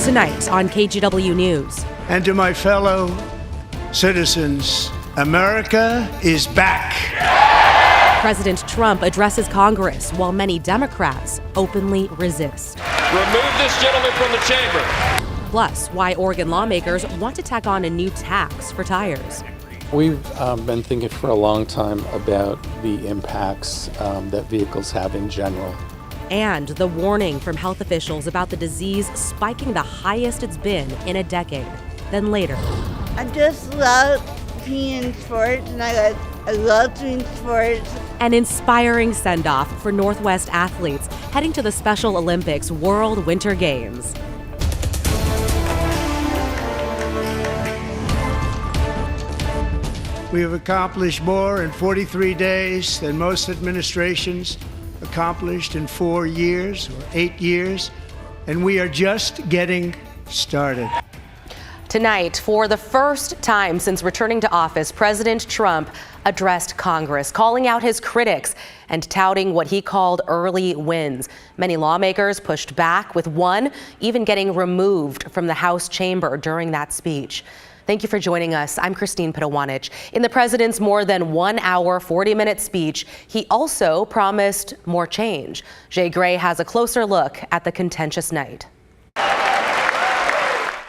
Tonight on KGW News. And to my fellow citizens, America is back. President Trump addresses Congress while many Democrats openly resist. Remove this gentleman from the chamber. Plus, why Oregon lawmakers want to tack on a new tax for tires. We've been thinking for a long time about the impacts that vehicles have in general. And the warning from health officials about the disease spiking the highest it's been in a decade. Then later. I just love being in sports, and I love doing sports. An inspiring send-off for Northwest athletes heading to the Special Olympics World Winter Games. We have accomplished more in 43 days than most administrations accomplished in 4 years or 8 years, and we are just getting started. Tonight, for the first time since returning to office, President Trump addressed Congress, calling out his critics and touting what he called early wins. Many lawmakers pushed back, with one even getting removed from the House chamber during that speech. Thank you for joining us. I'm Christine Pitawanich. In the president's more than 1 hour, 40-minute speech, he also promised more change. Jay Gray has a closer look at the contentious night.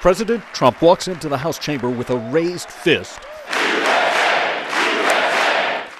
President Trump walks into the House chamber with a raised fist,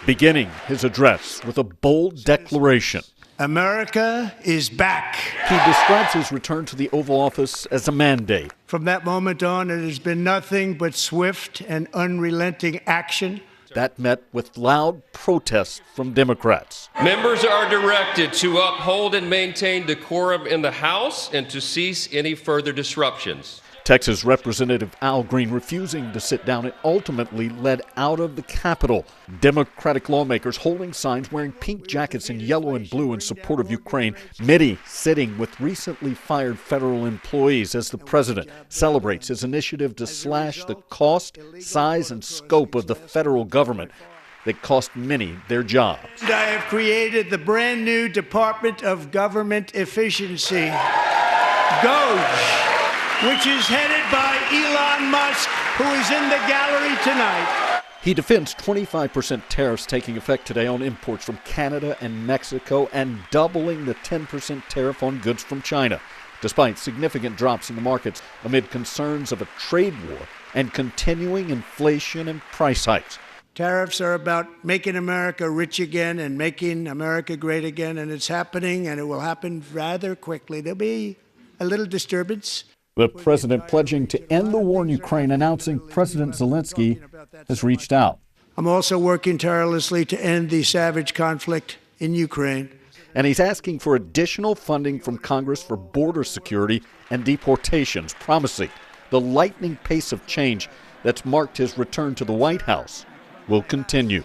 beginning his address with a bold declaration. America is back. He describes his return to the Oval Office as a mandate. From that moment on, it has been nothing but swift and unrelenting action. That met with loud protests from Democrats. Members are directed to uphold and maintain decorum in the House and to cease any further disruptions. Texas Representative Al Green refusing to sit down and ultimately led out of the Capitol. Democratic lawmakers holding signs wearing pink jackets in yellow and blue in support of Ukraine. Many sitting with recently fired federal employees as the president celebrates his initiative to slash the cost, size, and scope of the federal government that cost many their jobs. I have created the brand new Department of Government Efficiency, DOGE, which is headed by Elon Musk, who is in the gallery tonight. He defends 25% tariffs taking effect today on imports from Canada and Mexico and doubling the 10% tariff on goods from China, despite significant drops in the markets amid concerns of a trade war and continuing inflation and price hikes. Tariffs are about making America rich again and making America great again, and it's happening, and it will happen rather quickly. There'll be a little disturbance. The president pledging to end the war in Ukraine, announcing President Zelensky has reached out. I'm also working tirelessly to end the savage conflict in Ukraine. And he's asking for additional funding from Congress for border security and deportations, promising the lightning pace of change that's marked his return to the White House will continue.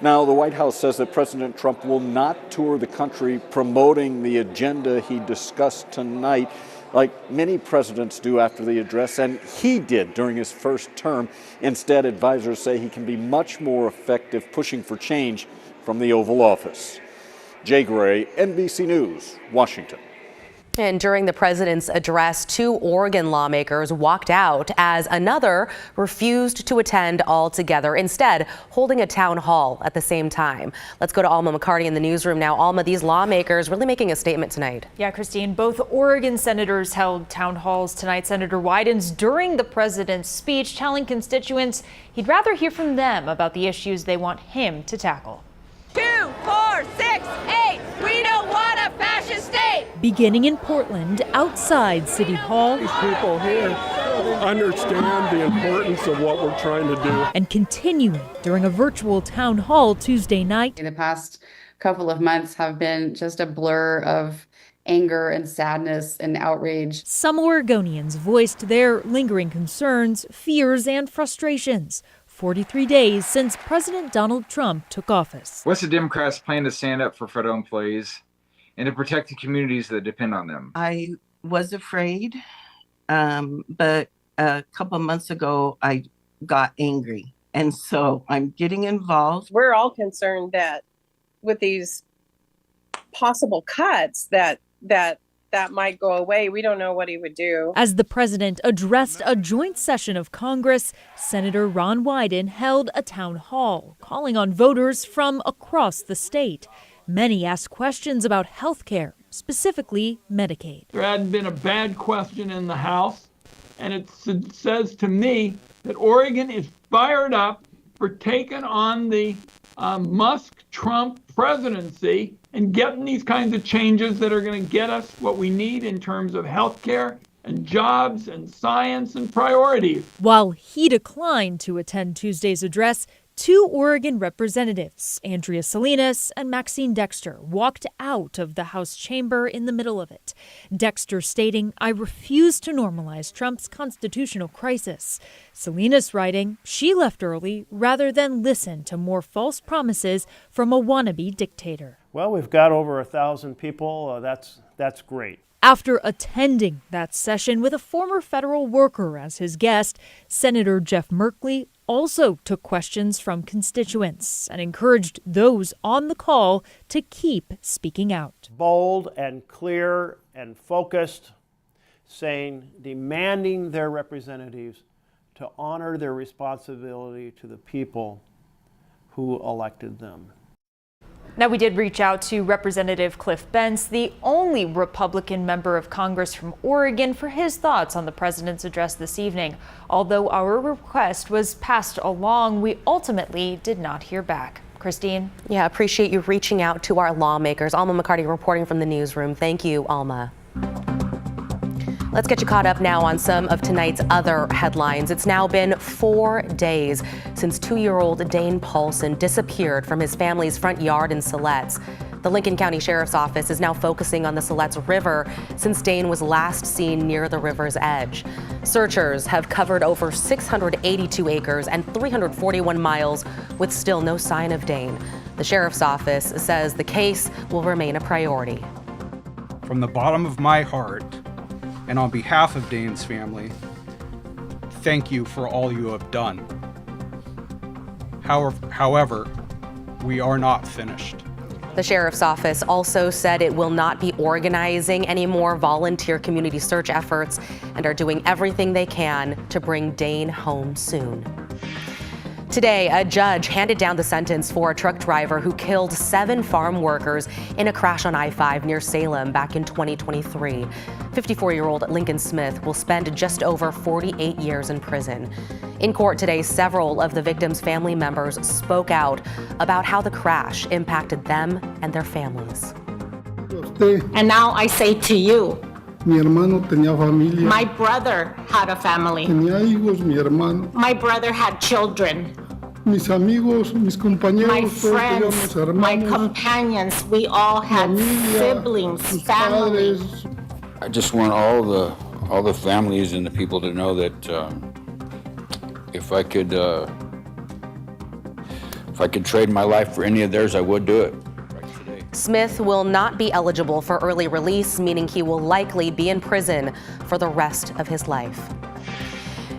Now, the White House says that President Trump will not tour the country promoting the agenda he discussed tonight, like many presidents do after the address, and he did during his first term. Instead, advisors say he can be much more effective pushing for change from the Oval Office. Jay Gray, NBC News, Washington. And during the president's address, 2 Oregon lawmakers walked out as another refused to attend altogether, instead holding a town hall at the same time. Let's go to Alma McCarty in the newsroom now. Alma, these lawmakers really making a statement tonight. Yeah, Christine, both Oregon senators held town halls tonight. Senator Wyden's during the president's speech, telling constituents he'd rather hear from them about the issues they want him to tackle. 2, 4, 6, 8. We don't want a fascist state. Beginning in Portland, outside City Hall. These people here understand the importance of what we're trying to do. And continuing during a virtual town hall Tuesday night. In the past couple of months have been just a blur of anger and sadness and outrage. Some Oregonians voiced their lingering concerns, fears, and frustrations. 43 days since President Donald Trump took office. What's the Democrats' plan to stand up for federal employees and to protect the communities that depend on them? I was afraid, but a couple of months ago, I got angry. And so I'm getting involved. We're all concerned that with these possible cuts that that might go away. We don't know what he would do. As the president addressed a joint session of Congress, Senator Ron Wyden held a town hall, calling on voters from across the state. Many asked questions about health care, specifically Medicaid. There hadn't been a bad question in the House, and it says to me that Oregon is fired up for taking on the Musk-Trump presidency and getting these kinds of changes that are going to get us what we need in terms of health care and jobs and science and priorities. While he declined to attend Tuesday's address, two Oregon representatives, Andrea Salinas and Maxine Dexter, walked out of the House chamber in the middle of it. Dexter stating, "I refuse to normalize Trump's constitutional crisis." Salinas writing, she left early rather than listen to more false promises from a wannabe dictator. Well, we've got over 1,000 people. That's great. After attending that session with a former federal worker as his guest, Senator Jeff Merkley also took questions from constituents and encouraged those on the call to keep speaking out. Bold and clear and focused, demanding their representatives to honor their responsibility to the people who elected them. Now, we did reach out to Representative Cliff Bentz, the only Republican member of Congress from Oregon, for his thoughts on the president's address this evening. Although our request was passed along, we ultimately did not hear back. Christine? Yeah, appreciate you reaching out to our lawmakers. Alma McCarty reporting from the newsroom. Thank you, Alma. Let's get you caught up now on some of tonight's other headlines. It's now been 4 days since 2-year-old Dane Paulson disappeared from his family's front yard in Siletz. The Lincoln County Sheriff's Office is now focusing on the Siletz River since Dane was last seen near the river's edge. Searchers have covered over 682 acres and 341 miles with still no sign of Dane. The Sheriff's Office says the case will remain a priority. From the bottom of my heart, and on behalf of Dane's family, thank you for all you have done. However, we are not finished. The Sheriff's Office also said it will not be organizing any more volunteer community search efforts and are doing everything they can to bring Dane home soon. Today, a judge handed down the sentence for a truck driver who killed 7 farm workers in a crash on I-5 near Salem back in 2023. 54-year-old Lincoln Smith will spend just over 48 years in prison. In court today, several of the victims' family members spoke out about how the crash impacted them and their families. And now I say to you, Mi hermano tenía familia. my brother had a family. Tenía hijos, mi hermano. My brother had children. Mis amigos, mis compañeros, My todos friends, teníamos hermanos, my companions, we all had familia, siblings, sus family. padres. I just want all the families and the people to know that if I could trade my life for any of theirs, I would do it. Smith will not be eligible for early release, meaning he will likely be in prison for the rest of his life.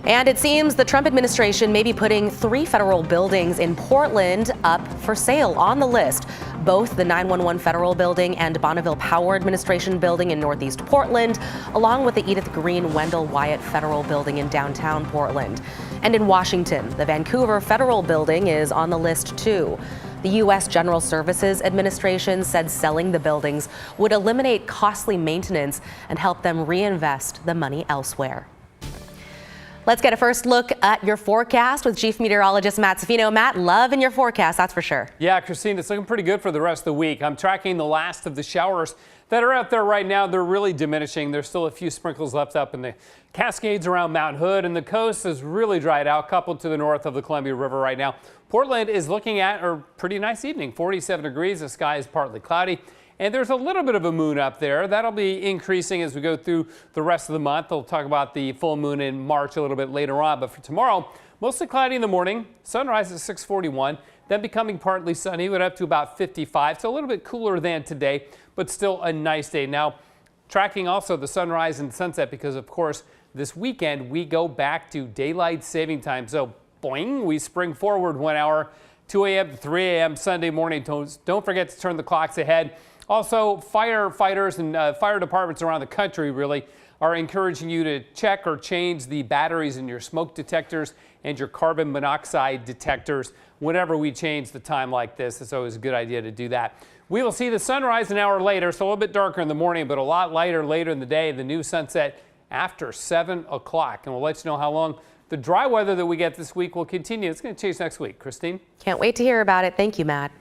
And it seems the Trump administration may be putting 3 federal buildings in Portland up for sale on the list. Both the 911 Federal Building and Bonneville Power Administration Building in Northeast Portland, along with the Edith Green Wendell Wyatt Federal Building in downtown Portland. And in Washington, the Vancouver Federal Building is on the list too. The U.S. General Services Administration said selling the buildings would eliminate costly maintenance and help them reinvest the money elsewhere. Let's get a first look at your forecast with Chief Meteorologist Matt Safino. Matt, love in your forecast, that's for sure. Yeah, Christine, it's looking pretty good for the rest of the week. I'm tracking the last of the showers that are out there right now. They're really diminishing. There's still a few sprinkles left up in the Cascades around Mount Hood, and the coast is really dried out, coupled to the north of the Columbia River right now. Portland is looking at a pretty nice evening, 47 degrees. The sky is partly cloudy. And there's a little bit of a moon up there. That'll be increasing as we go through the rest of the month. We'll talk about the full moon in March a little bit later on. But for tomorrow, mostly cloudy in the morning. Sunrise at 6:41, then becoming partly sunny, but up to about 55. So a little bit cooler than today, but still a nice day. Now, tracking also the sunrise and sunset because, of course, this weekend we go back to daylight saving time. So, boing, we spring forward 1 hour, 2 a.m. to 3 a.m. Sunday morning. Don't forget to turn the clocks ahead. Also, firefighters and fire departments around the country really are encouraging you to check or change the batteries in your smoke detectors and your carbon monoxide detectors. Whenever we change the time like this, it's always a good idea to do that. We will see the sunrise an hour later, so a little bit darker in the morning, but a lot lighter later in the day. The new sunset after 7 o'clock. And we'll let you know how long the dry weather that we get this week will continue. It's going to change next week. Christine? Can't wait to hear about it. Thank you, Matt.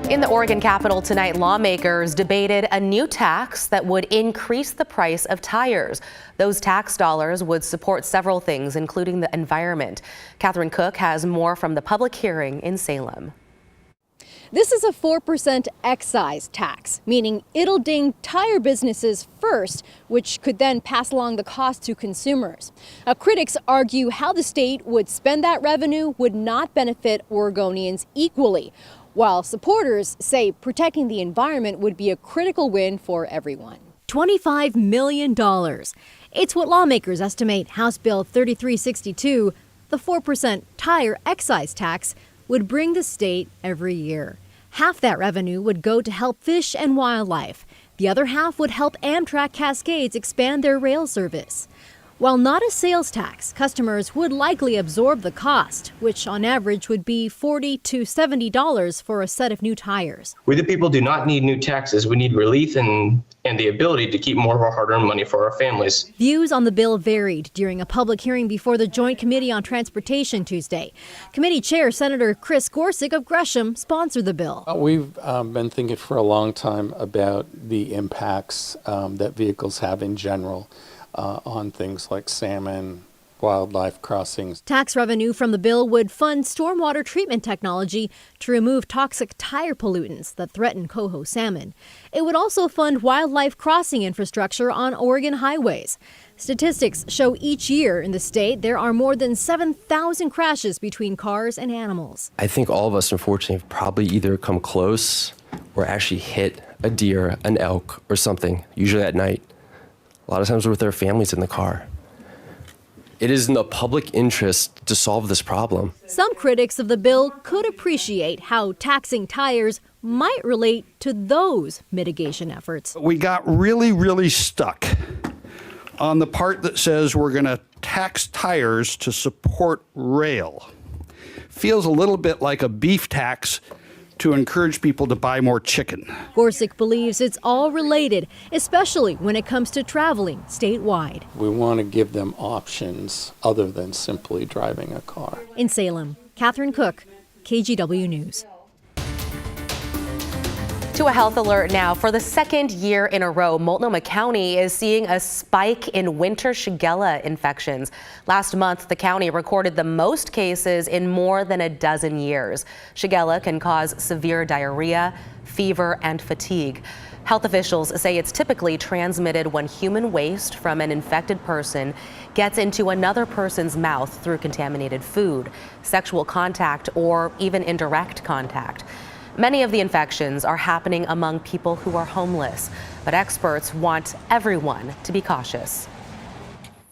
In the Oregon Capitol tonight, lawmakers debated a new tax that would increase the price of tires. Those tax dollars would support several things, including the environment. Catherine Cook has more from the public hearing in Salem. This is a 4% excise tax, meaning it'll ding tire businesses first, which could then pass along the cost to consumers. Critics argue how the state would spend that revenue would not benefit Oregonians equally, while supporters say protecting the environment would be a critical win for everyone. $25 million. It's what lawmakers estimate House Bill 3362, the 4% tire excise tax, would bring the state every year. Half that revenue would go to help fish and wildlife. The other half would help Amtrak Cascades expand their rail service. While not a sales tax, customers would likely absorb the cost, which on average would be $40 to $70 for a set of new tires. We the people do not need new taxes. We need relief and the ability to keep more of our hard-earned money for our families. Views on the bill varied during a public hearing before the Joint Committee on Transportation Tuesday. Committee Chair Senator Chris Gorsuch of Gresham sponsored the bill. We've been thinking for a long time about the impacts that vehicles have in general on things like salmon, wildlife crossings. Tax revenue from the bill would fund stormwater treatment technology to remove toxic tire pollutants that threaten coho salmon. It would also fund wildlife crossing infrastructure on Oregon highways. Statistics show each year in the state there are more than 7,000 crashes between cars and animals. I think all of us, unfortunately, have probably either come close or actually hit a deer, an elk, or something, usually at night. A lot of times we're with our families in the car. It is in the public interest to solve this problem. Some critics of the bill could appreciate how taxing tires might relate to those mitigation efforts. We got really stuck on the part that says we're going to tax tires to support rail. Feels a little bit like a beef tax to encourage people to buy more chicken. Gorsuch believes it's all related, especially when it comes to traveling statewide. We want to give them options other than simply driving a car. In Salem, Catherine Cook, KGW News. To a health alert now. For the second year in a row, Multnomah County is seeing a spike in winter Shigella infections. Last month, the county recorded the most cases in more than a dozen years. Shigella can cause severe diarrhea, fever, and fatigue. Health officials say it's typically transmitted when human waste from an infected person gets into another person's mouth through contaminated food, sexual contact, or even indirect contact. Many of the infections are happening among people who are homeless, but experts want everyone to be cautious.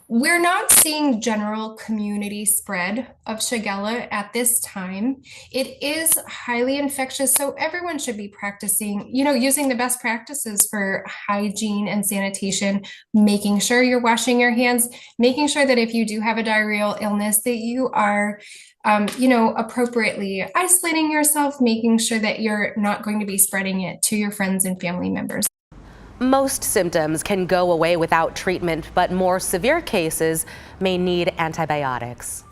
We're not seeing general community spread of Shigella at this time. It is highly infectious, so everyone should be practicing, using the best practices for hygiene and sanitation, making sure you're washing your hands, making sure that if you do have a diarrheal illness that you are appropriately isolating yourself, making sure that you're not going to be spreading it to your friends and family members. Most symptoms can go away without treatment, but more severe cases may need antibiotics.